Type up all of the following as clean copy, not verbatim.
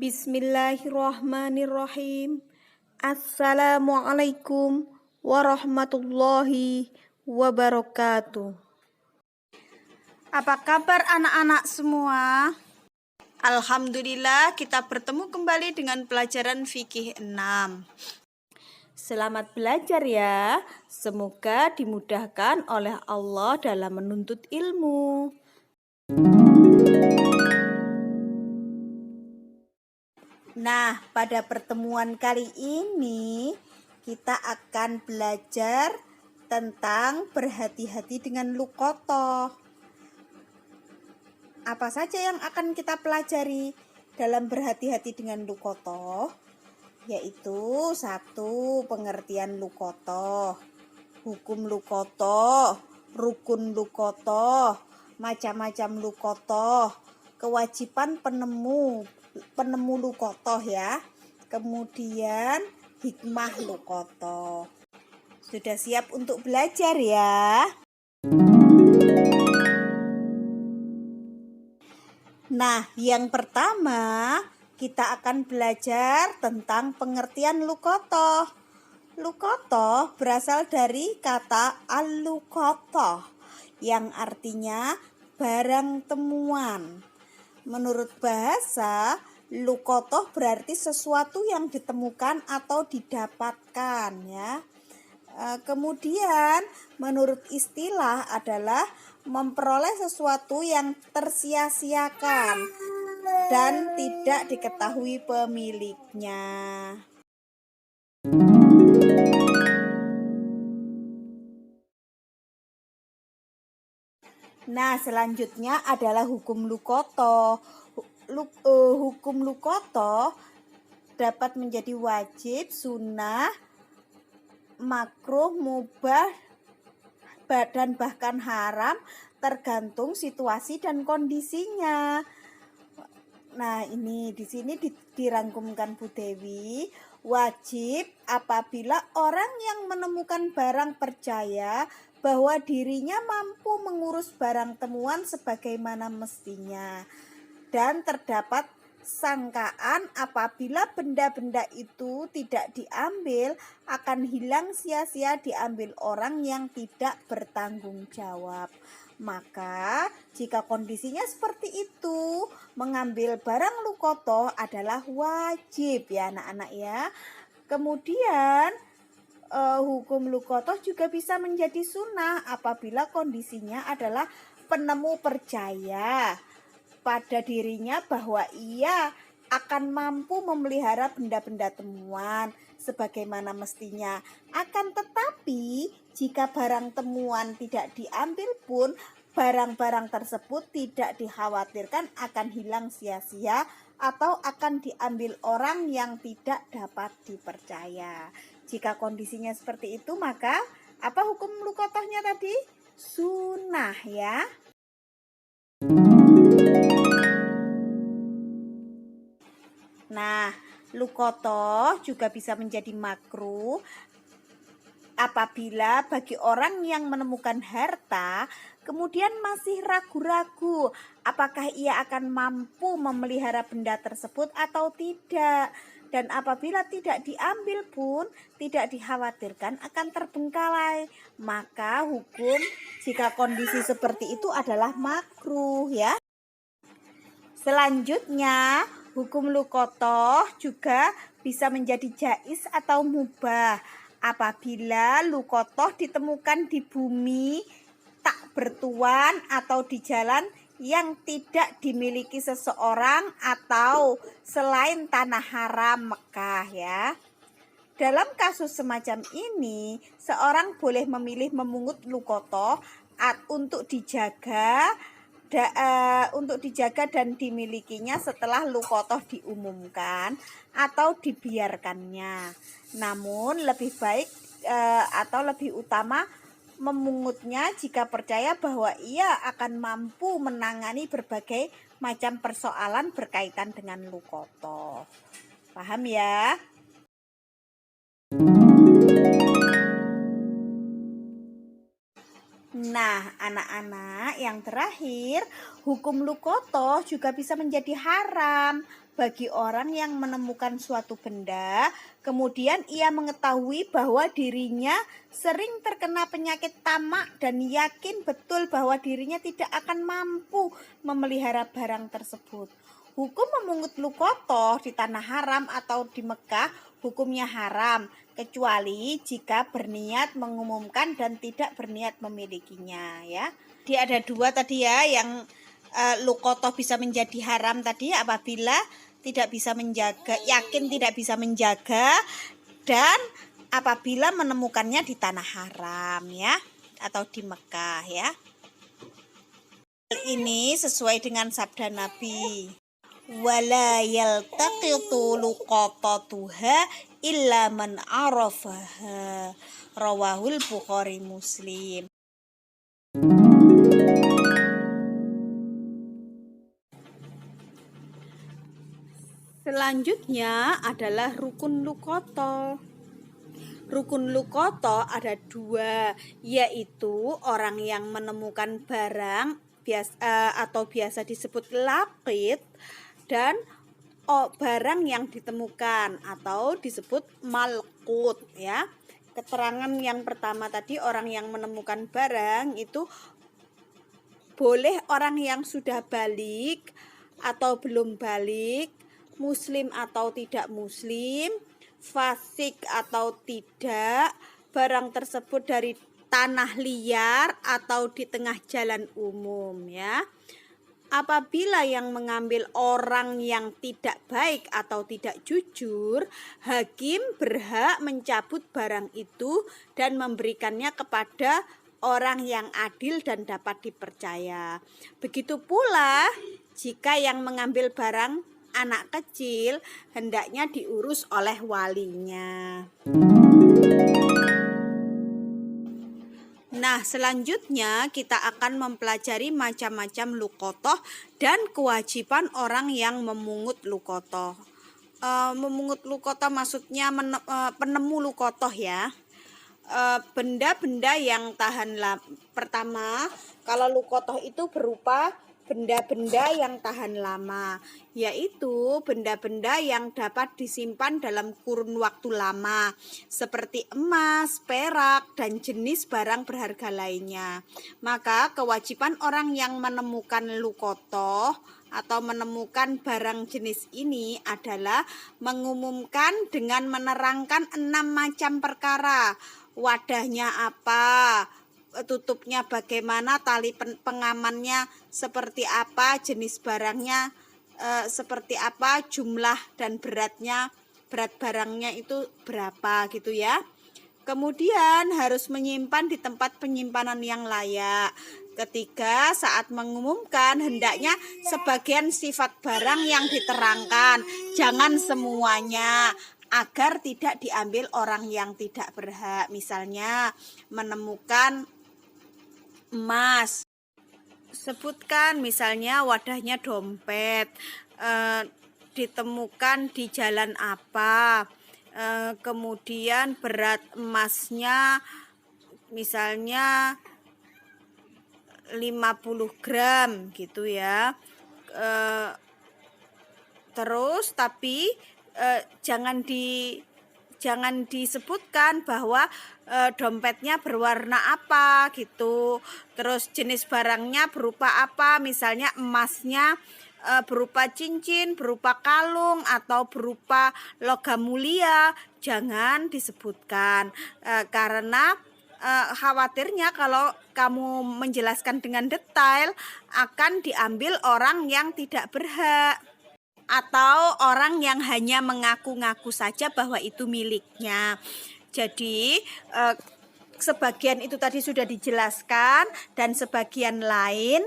Bismillahirrahmanirrahim. Assalamualaikum warahmatullahi wabarakatuh. Apa kabar anak-anak semua? Alhamdulillah kita bertemu kembali dengan pelajaran fikih 6. Selamat belajar ya. Semoga dimudahkan oleh Allah dalam menuntut ilmu. Nah, pada pertemuan kali ini kita akan belajar tentang berhati-hati dengan luqotoh. Apa saja yang akan kita pelajari dalam berhati-hati dengan luqotoh? Yaitu 1. Pengertian luqotoh, hukum luqotoh, rukun luqotoh, macam-macam luqotoh, kewajiban penemu luqotoh ya. Kemudian hikmah luqotoh. Sudah siap untuk belajar ya? Nah, yang pertama kita akan belajar tentang pengertian luqotoh. Luqotoh berasal dari kata al-luqotoh yang artinya barang temuan. Menurut bahasa, luqotoh berarti sesuatu yang ditemukan atau didapatkan ya. Kemudian menurut istilah adalah memperoleh sesuatu yang tersia-siakan dan tidak diketahui pemiliknya. Nah, selanjutnya adalah hukum luqotoh. Hukum luqotoh dapat menjadi wajib, sunnah, makruh, mubah, dan bahkan haram tergantung situasi dan kondisinya. Nah, ini di sini dirangkumkan Bu Dewi. Wajib apabila orang yang menemukan barang percaya bahwa dirinya mampu mengurus barang temuan sebagaimana mestinya, dan terdapat sangkaan apabila benda-benda itu tidak diambil akan hilang sia-sia diambil orang yang tidak bertanggung jawab. Maka jika kondisinya seperti itu, mengambil barang luqotoh adalah wajib ya anak-anak ya. Kemudian hukum luqotoh juga bisa menjadi sunnah apabila kondisinya adalah penemu percaya pada dirinya bahwa ia akan mampu memelihara benda-benda temuan sebagaimana mestinya. Akan tetapi jika barang temuan tidak diambil pun, barang-barang tersebut tidak dikhawatirkan akan hilang sia-sia atau akan diambil orang yang tidak dapat dipercaya. Jika kondisinya seperti itu, maka apa hukum luqotohnya tadi? Sunnah ya. Nah, luqotoh juga bisa menjadi makruh apabila bagi orang yang menemukan harta kemudian masih ragu-ragu apakah ia akan mampu memelihara benda tersebut atau tidak. Dan apabila tidak diambil pun tidak dikhawatirkan akan terbengkalai. Maka hukum jika kondisi seperti itu adalah makruh ya. Selanjutnya, hukum luqotoh juga bisa menjadi jaiz atau mubah apabila luqotoh ditemukan di bumi tak bertuan atau di jalan yang tidak dimiliki seseorang atau selain tanah haram Mekah ya. Dalam kasus semacam ini, seorang boleh memilih memungut luqotoh untuk dijaga dan dimilikinya setelah luqotoh diumumkan atau dibiarkannya. Namun lebih baik atau lebih utama memungutnya jika percaya bahwa ia akan mampu menangani berbagai macam persoalan berkaitan dengan luqotoh. Paham ya? Nah, anak-anak, yang terakhir, hukum luqotoh juga bisa menjadi haram bagi orang yang menemukan suatu benda, kemudian ia mengetahui bahwa dirinya sering terkena penyakit tamak dan yakin betul bahwa dirinya tidak akan mampu memelihara barang tersebut. Hukum memungut lukotoh di tanah haram atau di Mekah hukumnya haram, kecuali jika berniat mengumumkan dan tidak berniat memilikinya, ya. Dia ada dua tadi ya, yang lukotoh bisa menjadi haram tadi apabila tidak bisa menjaga, yakin tidak bisa menjaga, dan apabila menemukannya di tanah haram, ya, atau di Mekah, ya. Ini sesuai dengan sabda Nabi, wala yaltaqitu luqatatuha illa man arafaha, rawahul Bukhari Muslim. Selanjutnya adalah rukun lukoto. Rukun lukoto ada dua, yaitu orang yang menemukan barang atau biasa disebut laqit, dan barang yang ditemukan atau disebut malqut, ya. Keterangan yang pertama tadi, orang yang menemukan barang itu boleh orang yang sudah balik atau belum balik, muslim atau tidak muslim, fasik atau tidak, barang tersebut dari tanah liar atau di tengah jalan umum, ya. Apabila yang mengambil orang yang tidak baik atau tidak jujur, hakim berhak mencabut barang itu dan memberikannya kepada orang yang adil dan dapat dipercaya. Begitu pula jika yang mengambil barang anak kecil, hendaknya diurus oleh walinya. Nah, selanjutnya kita akan mempelajari macam-macam lukotoh dan kewajiban orang yang memungut lukotoh. Memungut lukotoh maksudnya penemu lukotoh, ya. Benda-benda yang tahan lama. Pertama, kalau lukotoh itu berupa benda-benda yang tahan lama, yaitu benda-benda yang dapat disimpan dalam kurun waktu lama, seperti emas, perak, dan jenis barang berharga lainnya. Maka kewajiban orang yang menemukan lukotoh atau menemukan barang jenis ini adalah mengumumkan dengan menerangkan 6 macam perkara. Wadahnya apa, tutupnya bagaimana, tali pengamannya seperti apa, jenis barangnya seperti apa, jumlah dan berat barangnya itu berapa, gitu ya. Kemudian harus menyimpan di tempat penyimpanan yang layak. Ketiga, saat mengumumkan hendaknya sebagian sifat barang yang diterangkan, jangan semuanya, agar tidak diambil orang yang tidak berhak. Misalnya menemukan emas, sebutkan misalnya wadahnya dompet, ditemukan di jalan apa, kemudian berat emasnya misalnya 50 gram gitu, ya. Terus tapi jangan disebutkan bahwa dompetnya berwarna apa gitu. Terus jenis barangnya berupa apa, misalnya emasnya berupa cincin, berupa kalung, atau berupa logam mulia, jangan disebutkan karena khawatirnya kalau kamu menjelaskan dengan detail akan diambil orang yang tidak berhak, atau orang yang hanya mengaku-ngaku saja bahwa itu miliknya. Jadi sebagian itu tadi sudah dijelaskan, dan sebagian lain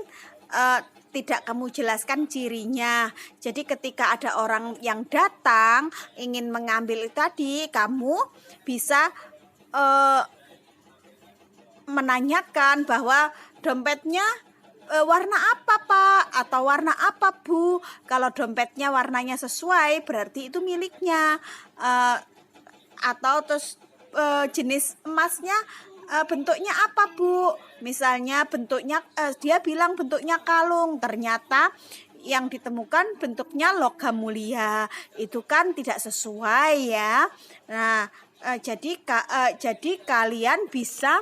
tidak kamu jelaskan cirinya. Jadi ketika ada orang yang datang ingin mengambil itu tadi, kamu bisa menanyakan bahwa dompetnya warna apa Pak, atau warna apa Bu. Kalau dompetnya warnanya sesuai berarti itu miliknya. Atau terus jenis emasnya bentuknya apa Bu, misalnya bentuknya dia bilang bentuknya kalung, ternyata yang ditemukan bentuknya logam mulia, itu kan tidak sesuai ya. Nah, jadi kalian bisa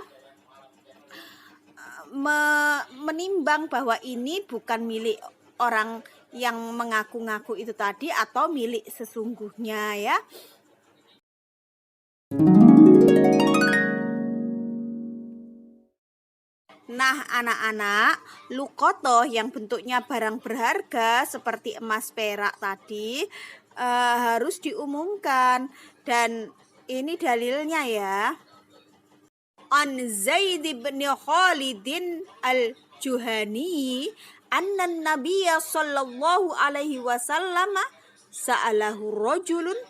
menimbang bahwa ini bukan milik orang yang mengaku-ngaku itu tadi atau milik sesungguhnya ya. Nah, anak-anak, lukotoh yang bentuknya barang berharga seperti emas perak tadi harus diumumkan, dan ini dalilnya ya. An Zaid bin Khalidin al-Juhani anna Nabiyya sallallahu alaihi wasallam sa'alahu rajulun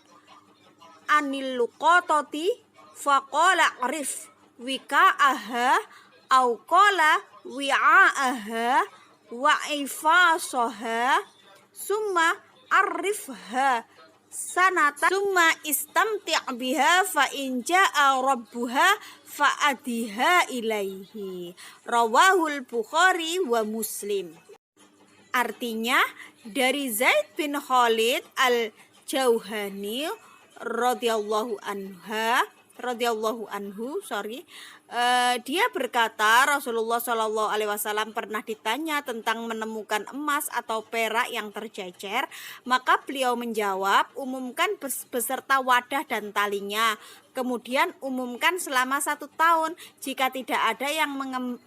anil luqatati faqala arif wika'aha au qala wi'a'aha wa ifasaha summa arifha sanata summa istamti' biha fa in ja'a rabbuha fa adiha ilaihi. Rawahul Bukhari wa Muslim. Artinya dari Zaid bin Khalid al-Jauhani radhiyallahu anhu, dia berkata Rasulullah Shallallahu Alaihi Wasallam pernah ditanya tentang menemukan emas atau perak yang tercecer, maka beliau menjawab, umumkan beserta wadah dan talinya, kemudian umumkan selama 1 tahun. Jika tidak ada yang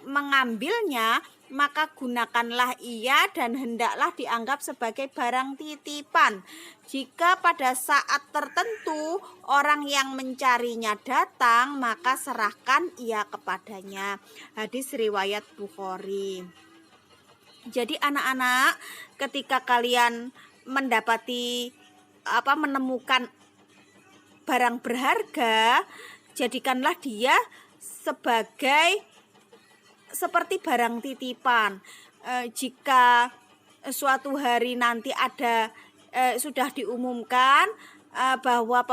mengambilnya, maka gunakanlah ia dan hendaklah dianggap sebagai barang titipan. Jika pada saat tertentu orang yang mencarinya datang, maka serahkan ia kepadanya. Hadis riwayat Bukhari. Jadi anak-anak, ketika kalian menemukan barang berharga, jadikanlah dia seperti barang titipan. Jika suatu hari nanti sudah diumumkan bahwa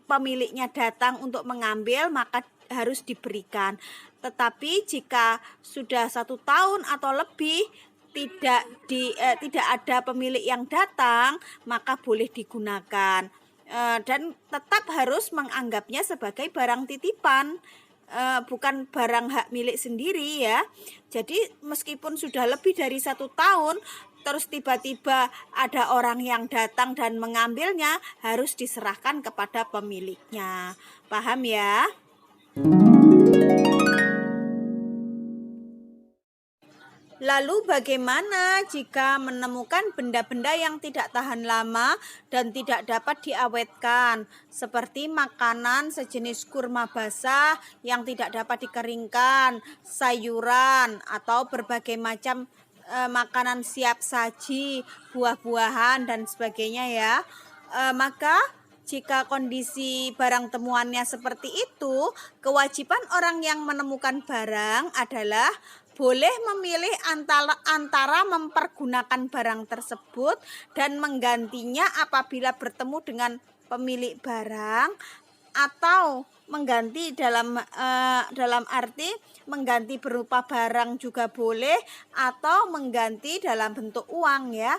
pemiliknya datang untuk mengambil, maka harus diberikan. Tetapi jika sudah 1 tahun atau lebih tidak ada pemilik yang datang, maka boleh digunakan, dan tetap harus menganggapnya sebagai barang titipan, bukan barang hak milik sendiri ya. Jadi meskipun sudah lebih dari 1 tahun, terus tiba-tiba ada orang yang datang dan mengambilnya, harus diserahkan kepada pemiliknya. Paham ya? Lalu bagaimana jika menemukan benda-benda yang tidak tahan lama dan tidak dapat diawetkan, seperti makanan sejenis kurma basah yang tidak dapat dikeringkan, sayuran, atau berbagai macam makanan siap saji, buah-buahan dan sebagainya ya. Maka jika kondisi barang temuannya seperti itu, kewajiban orang yang menemukan barang adalah boleh memilih antara mempergunakan barang tersebut dan menggantinya apabila bertemu dengan pemilik barang, atau mengganti dalam arti mengganti berupa barang juga boleh, atau mengganti dalam bentuk uang ya,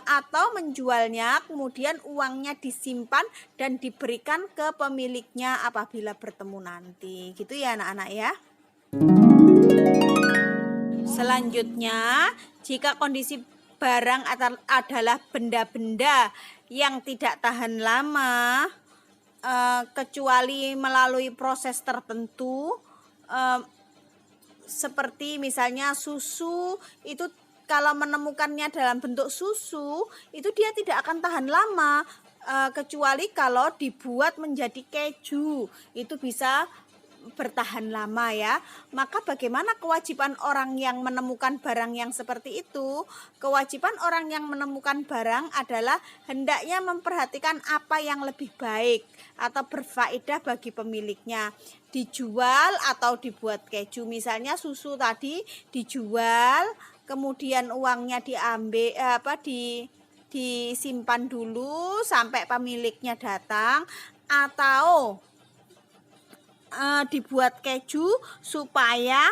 atau menjualnya kemudian uangnya disimpan dan diberikan ke pemiliknya apabila bertemu nanti. Gitu ya anak-anak ya. Selanjutnya, jika kondisi barang adalah benda-benda yang tidak tahan lama, kecuali melalui proses tertentu, seperti misalnya susu, itu kalau menemukannya dalam bentuk susu, itu dia tidak akan tahan lama, kecuali kalau dibuat menjadi keju, itu bisa bertahan lama ya. Maka bagaimana kewajiban orang yang menemukan barang yang seperti itu? Kewajiban orang yang menemukan barang adalah hendaknya memperhatikan apa yang lebih baik atau berfaedah bagi pemiliknya, dijual atau dibuat keju. Misalnya susu tadi dijual, kemudian uangnya disimpan dulu sampai pemiliknya datang, atau dibuat keju supaya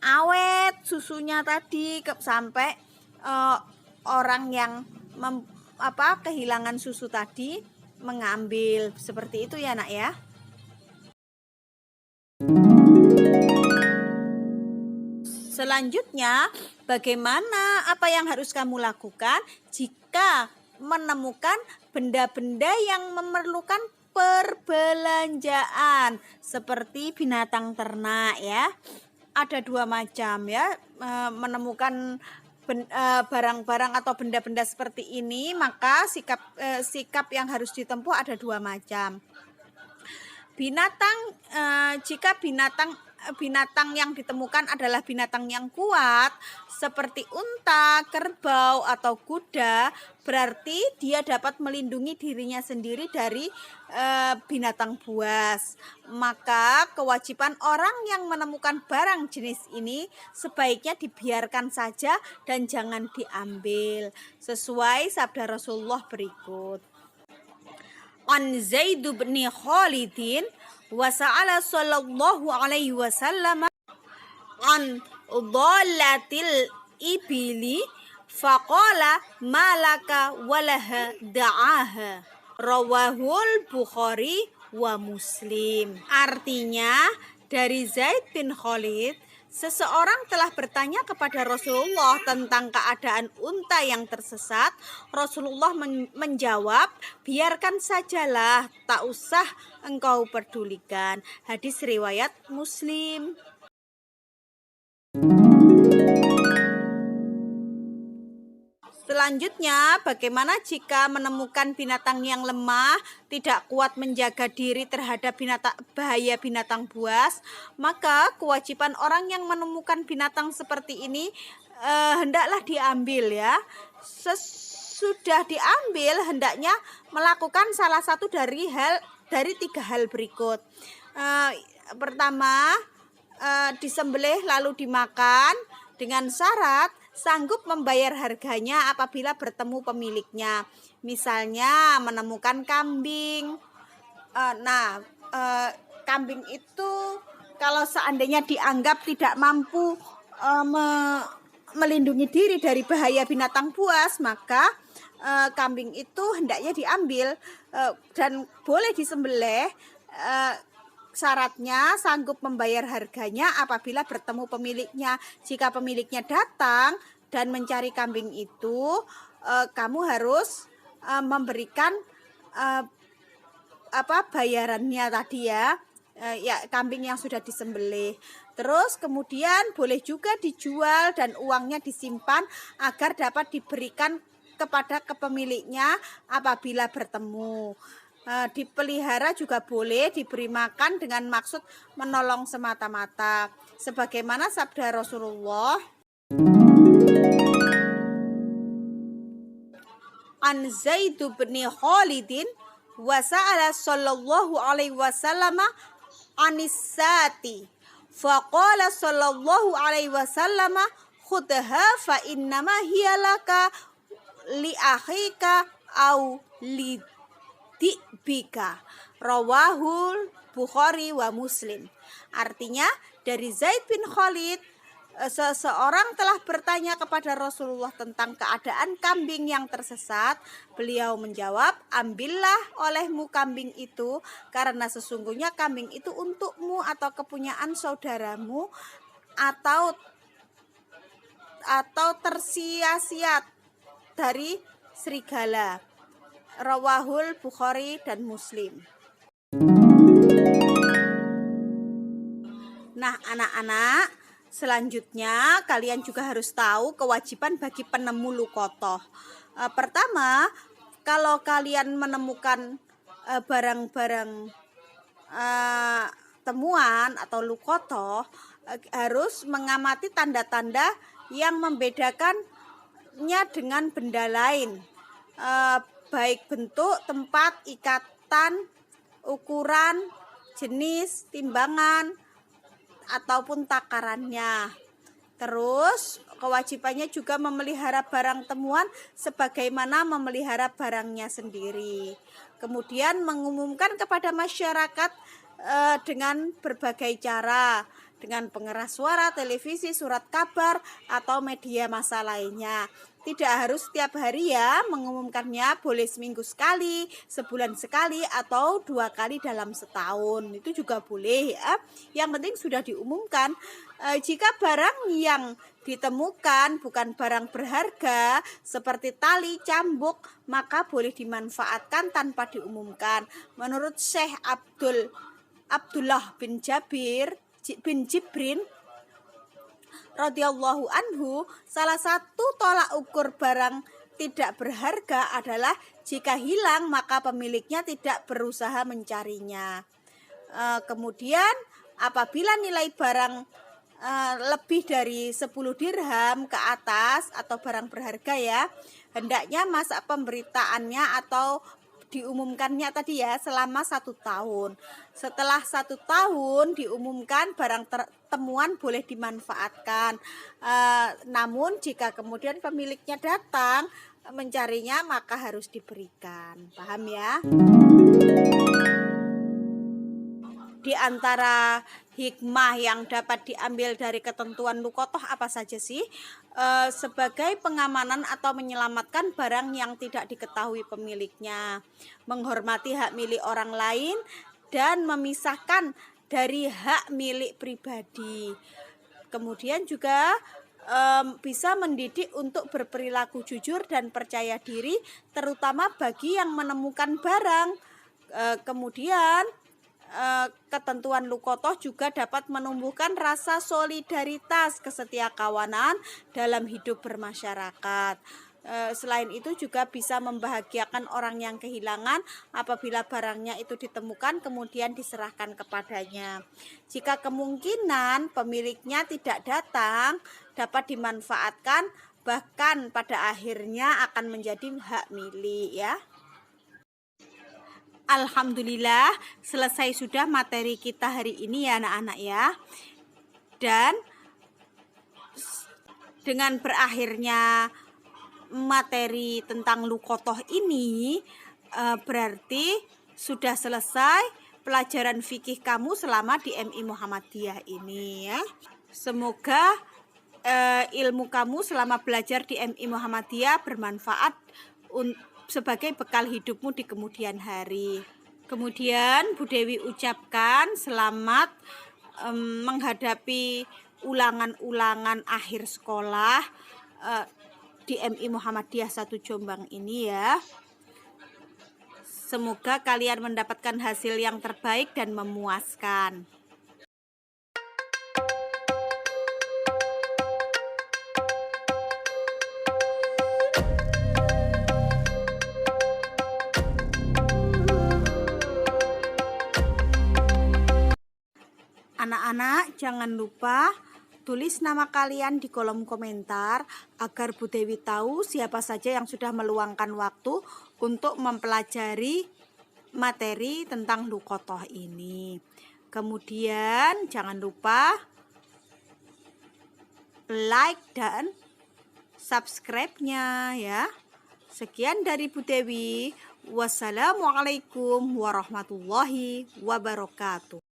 awet susunya tadi sampai orang yang kehilangan susu tadi mengambil. Seperti itu ya nak ya. Selanjutnya, bagaimana apa yang harus kamu lakukan jika menemukan benda-benda yang memerlukan perbelanjaan seperti binatang ternak ya. Ada dua macam ya, menemukan barang-barang atau benda-benda seperti ini, maka sikap yang harus ditempuh ada dua macam. Jika binatang yang ditemukan adalah binatang yang kuat seperti unta, kerbau atau kuda, berarti dia dapat melindungi dirinya sendiri dari binatang buas. Maka kewajiban orang yang menemukan barang jenis ini sebaiknya dibiarkan saja dan jangan diambil, sesuai sabda Rasulullah berikut. An Zaid bin Khalidin wa sa'ala sallallahu alaihi wasallam an dhalatil ibili faqala malaka walaha da'aha, rawahul Bukhari wa Muslim. Artinya, dari Zaid bin Khalid, seseorang telah bertanya kepada Rasulullah tentang keadaan unta yang tersesat. Rasulullah menjawab, biarkan sajalah, tak usah engkau pedulikan. Hadis riwayat Muslim. Selanjutnya, bagaimana jika menemukan binatang yang lemah, tidak kuat menjaga diri terhadap bahaya binatang buas? Maka kewajiban orang yang menemukan binatang seperti ini hendaklah diambil ya. Sesudah diambil, hendaknya melakukan salah satu dari tiga hal berikut. Pertama, disembelih lalu dimakan dengan syarat sanggup membayar harganya apabila bertemu pemiliknya. Misalnya menemukan kambing. Kambing itu kalau seandainya dianggap tidak mampu melindungi diri dari bahaya binatang buas, maka kambing itu hendaknya diambil dan boleh disembelih. Syaratnya sanggup membayar harganya apabila bertemu pemiliknya. Jika pemiliknya datang dan mencari kambing itu, kamu harus memberikan bayarannya tadi ya, kambing yang sudah disembelih. Terus kemudian boleh juga dijual dan uangnya disimpan agar dapat diberikan kepada pemiliknya apabila bertemu. Dipelihara juga boleh, diberi makan dengan maksud menolong semata-mata, sebagaimana sabda Rasulullah, an Zaid bin Khalidin wa sa'ala sallallahu alaihi wasallam anisati faqala sallallahu alaihi wasallam khudha fa innama hiya laka li akhika au li bika, rawahul Bukhari wa Muslim. Artinya, dari Zaid bin Khalid, seseorang telah bertanya kepada Rasulullah tentang keadaan kambing yang tersesat. Beliau menjawab, ambillah olehmu kambing itu, karena sesungguhnya kambing itu untukmu atau kepunyaan saudaramu, atau tersia-sia dari serigala. Rawahul Bukhari dan Muslim. Nah, anak-anak, selanjutnya kalian juga harus tahu kewajiban bagi penemu lukotoh. Pertama, kalau kalian menemukan barang-barang temuan atau lukotoh, harus mengamati tanda-tanda yang membedakannya dengan benda lain, baik bentuk, tempat, ikatan, ukuran, jenis, timbangan, ataupun takarannya. Terus kewajibannya juga memelihara barang temuan sebagaimana memelihara barangnya sendiri. Kemudian mengumumkan kepada masyarakat dengan berbagai cara, dengan pengeras suara, televisi, surat kabar, atau media massa lainnya. Tidak harus setiap hari ya mengumumkannya, boleh seminggu sekali, sebulan sekali, atau 2 kali dalam setahun. Itu juga boleh ya. Yang penting sudah diumumkan. Jika barang yang ditemukan bukan barang berharga seperti tali, cambuk, maka boleh dimanfaatkan tanpa diumumkan. Menurut Syekh Abdullah bin Jibrin radhiyallahu anhu, salah satu tolak ukur barang tidak berharga adalah jika hilang maka pemiliknya tidak berusaha mencarinya. Kemudian apabila nilai barang lebih dari 10 dirham ke atas atau barang berharga ya, hendaknya masa pemberitaannya atau diumumkannya tadi ya selama 1 tahun. Setelah 1 tahun diumumkan, barang temuan boleh dimanfaatkan. Namun jika kemudian pemiliknya datang mencarinya maka harus diberikan. Paham ya? Di antara hikmah yang dapat diambil dari ketentuan luqotoh apa saja sih? Sebagai pengamanan atau menyelamatkan barang yang tidak diketahui pemiliknya, menghormati hak milik orang lain, dan memisahkan dari hak milik pribadi. Kemudian juga bisa mendidik untuk berperilaku jujur dan percaya diri, terutama bagi yang menemukan barang. Kemudian ketentuan luqotoh juga dapat menumbuhkan rasa solidaritas kesetiakawanan dalam hidup bermasyarakat. Selain itu juga bisa membahagiakan orang yang kehilangan apabila barangnya itu ditemukan kemudian diserahkan kepadanya. Jika kemungkinan pemiliknya tidak datang, dapat dimanfaatkan, bahkan pada akhirnya akan menjadi hak milik ya. Alhamdulillah, selesai sudah materi kita hari ini ya anak-anak ya. Dan dengan berakhirnya materi tentang luqotoh ini berarti sudah selesai pelajaran fikih kamu selama di MI Muhammadiyah ini ya. Semoga ilmu kamu selama belajar di MI Muhammadiyah bermanfaat sebagai bekal hidupmu di kemudian hari. Kemudian Bu Dewi ucapkan selamat menghadapi ulangan-ulangan akhir sekolah di MI Muhammadiyah 1 Jombang ini ya. Semoga kalian mendapatkan hasil yang terbaik dan memuaskan. Anak-anak jangan lupa tulis nama kalian di kolom komentar agar Bu Dewi tahu siapa saja yang sudah meluangkan waktu untuk mempelajari materi tentang luqotoh ini. Kemudian jangan lupa like dan subscribe-nya ya. Sekian dari Bu Dewi. Wassalamualaikum warahmatullahi wabarakatuh.